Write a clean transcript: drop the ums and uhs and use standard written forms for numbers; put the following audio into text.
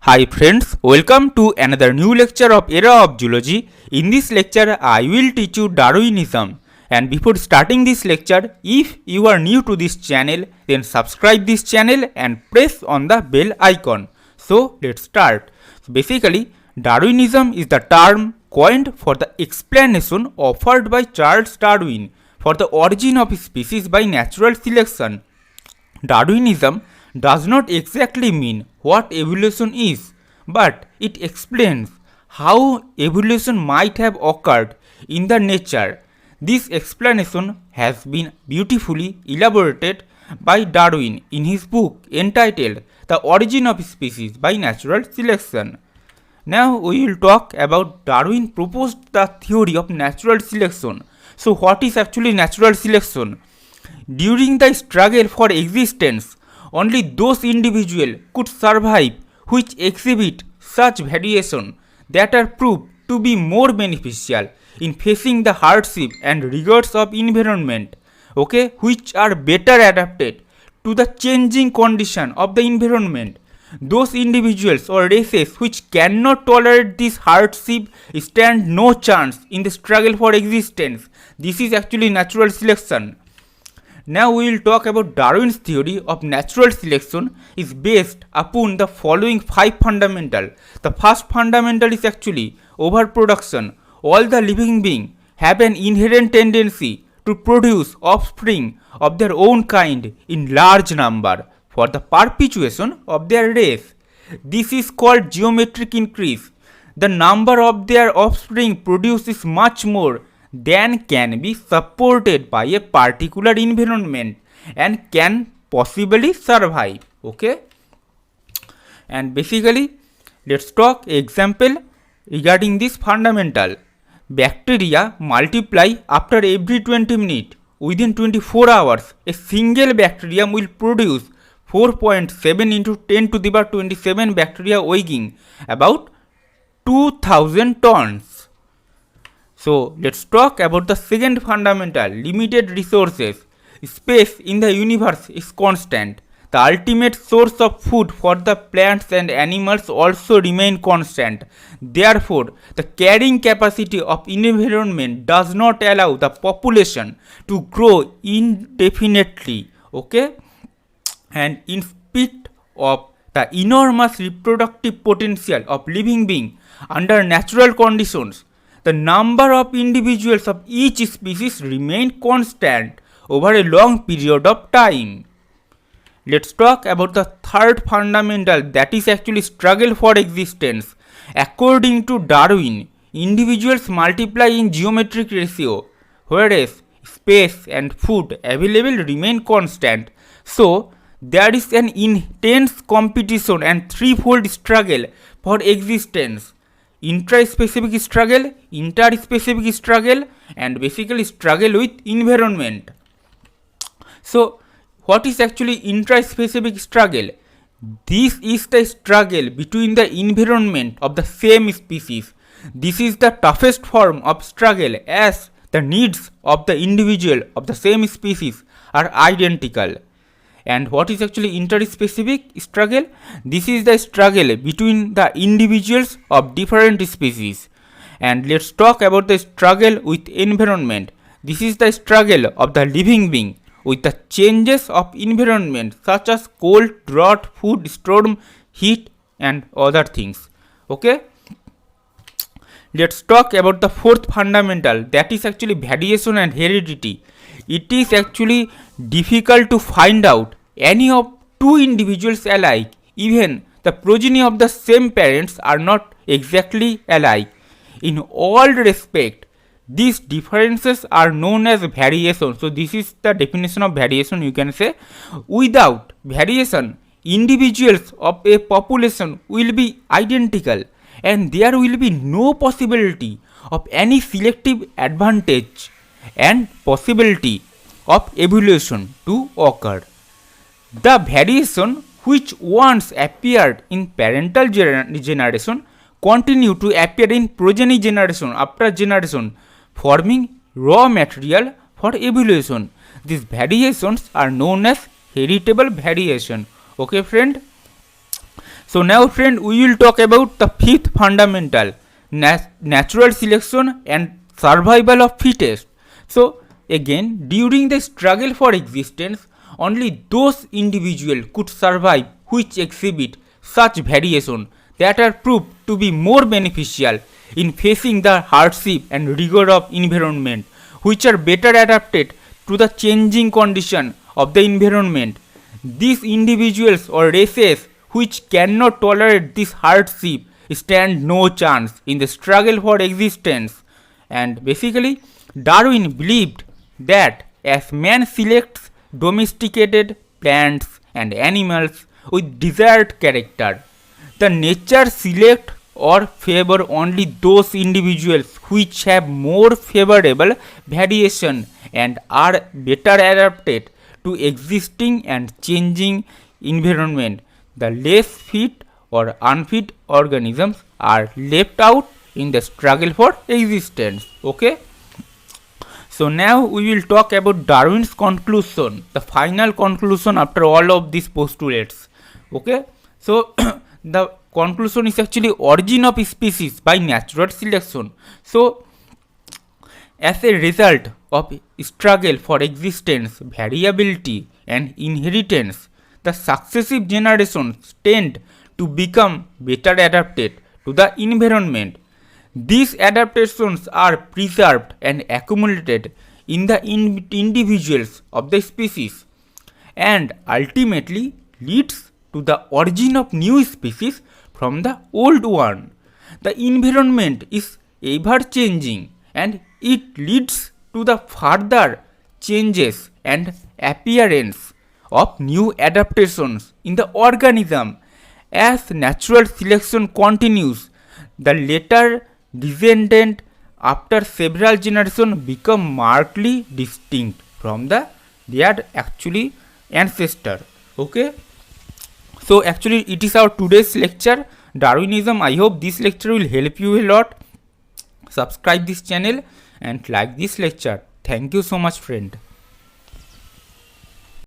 Hi friends, welcome to another new lecture of Era of Zoology. In this lecture, I will teach you Darwinism. And before starting this lecture, if you are new to this channel, then subscribe this channel and press on the bell icon. So let's start. Basically, Darwinism is the term coined for the explanation offered by Charles Darwin for the origin of species by natural selection. Darwinism does not exactly mean what evolution is, but it explains how evolution might have occurred in the nature. This explanation has been beautifully elaborated by Darwin in his book entitled The Origin of Species by Natural Selection. Now we will talk about Darwin proposed the theory of natural selection. So what is actually natural selection? During the struggle for existence, only those individuals could survive which exhibit such variation that are proved to be more beneficial in facing the hardship and rigors of environment, which are better adapted to the changing condition of the environment. Those individuals or races which cannot tolerate this hardship stand no chance in the struggle for existence. This is actually natural selection. Now we will talk about Darwin's theory of natural selection is based upon the following 5 fundamental. The first fundamental is actually overproduction. All the living beings have an inherent tendency to produce offspring of their own kind in large number for the perpetuation of their race. This is called geometric increase. The number of their offspring produced is much more than can be supported by a particular environment and can possibly survive. And basically, let's talk example regarding this fundamental. Bacteria multiply after every 20 minutes. Within 24 hours, a single bacterium will produce 4.7 into 10 to the power 27 bacteria weighing about 2000 tons. So let's talk about the second fundamental, limited resources. Space in the universe is constant. The ultimate source of food for the plants and animals also remain constant. Therefore, the carrying capacity of environment does not allow the population to grow indefinitely. And in spite of the enormous reproductive potential of living beings under natural conditions, the number of individuals of each species remain constant over a long period of time. Let's talk about the third fundamental, that is actually struggle for existence. According to Darwin, individuals multiply in geometric ratio, whereas space and food available remain constant. So, there is an intense competition and threefold struggle for existence. Intraspecific struggle, interspecific struggle, and basically struggle with environment. So, what is actually intraspecific struggle? This is the struggle between the environment of the same species. This is the toughest form of struggle as the needs of the individual of the same species are identical. And what is actually interspecific struggle? This is the struggle between the individuals of different species. And let's talk about the struggle with environment. This is the struggle of the living being with the changes of environment such as cold, drought, food, storm, heat and other things. Let's talk about the fourth fundamental, that is actually variation and heredity. It is actually difficult to find out any of two individuals alike. Even the progeny of the same parents are not exactly alike. In all respect, these differences are known as variation. So this is the definition of variation, you can say. Without variation, individuals of a population will be identical and there will be no possibility of any selective advantage and possibility of evolution to occur. The variation which once appeared in parental generation continue to appear in progeny generation after generation, forming raw material for evolution. These variations are known as heritable variation. Friend. So now friend, we will talk about the fifth fundamental, natural selection and survival of fittest. So again, during the struggle for existence, only those individuals could survive which exhibit such variation that are proved to be more beneficial in facing the hardship and rigor of environment, which are better adapted to the changing condition of the environment. These individuals or races which cannot tolerate this hardship stand no chance in the struggle for existence. And basically, Darwin believed that as man selects domesticated plants and animals with desired character, the nature select or favor only those individuals which have more favorable variation and are better adapted to existing and changing environment. The less fit or unfit organisms are left out in the struggle for existence. Okay. So now we will talk about Darwin's conclusion, the final conclusion after all of these postulates. Okay. So the conclusion is actually origin of species by natural selection. So as a result of struggle for existence, variability and inheritance, the successive generations tend to become better adapted to the environment. These adaptations are preserved and accumulated in the individuals of the species and ultimately leads to the origin of new species from the old one. The environment is ever changing and it leads to the further changes and appearance of new adaptations in the organism. As natural selection continues, the later descendant after several generations become markedly distinct from their actually ancestor. Okay. So actually it is our today's lecture, Darwinism. I hope this lecture will help you a lot. Subscribe this channel and like this lecture. Thank you so much friend.